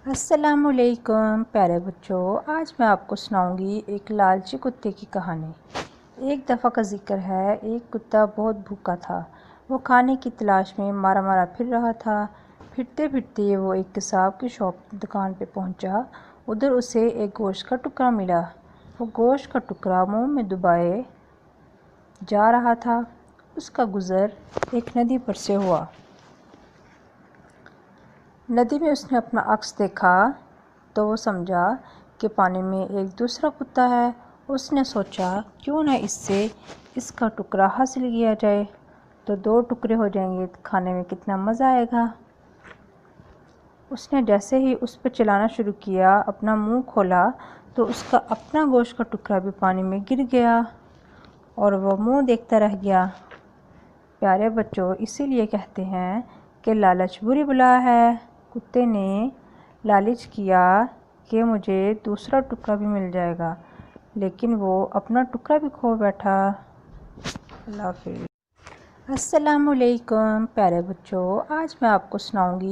अस्सलामुअलैकुम प्यारे बच्चों, आज मैं आपको सुनाऊंगी एक लालची कुत्ते की कहानी। एक दफ़ा का जिक्र है, एक कुत्ता बहुत भूखा था। वो खाने की तलाश में मारा मारा फिर रहा था। फिरते फिरते वो एक कसाब की दुकान पे पहुंचा। उधर उसे एक गोश्त का टुकड़ा मिला। वो गोश्त का टुकड़ा मुंह में दबाए जा रहा था। उसका गुज़र एक नदी पर से हुआ। नदी में उसने अपना अक्स देखा तो वो समझा कि पानी में एक दूसरा कुत्ता है। उसने सोचा क्यों न इससे इसका टुकड़ा हासिल किया जाए, तो दो टुकड़े हो जाएंगे, तो खाने में कितना मज़ा आएगा। उसने जैसे ही उस पर चलाना शुरू किया, अपना मुंह खोला, तो उसका अपना गोश्त का टुकड़ा भी पानी में गिर गया और वह मुंह देखता रह गया। प्यारे बच्चों, इसीलिए कहते हैं कि लालच बुरी बला है। कुत्ते ने लालच किया कि मुझे दूसरा टुकड़ा भी मिल जाएगा, लेकिन वो अपना टुकड़ा भी खो बैठा। अल्लाह हाफ़िज़। अस्सलामुअलैकुम प्यारे बच्चों, आज मैं आपको सुनाऊंगी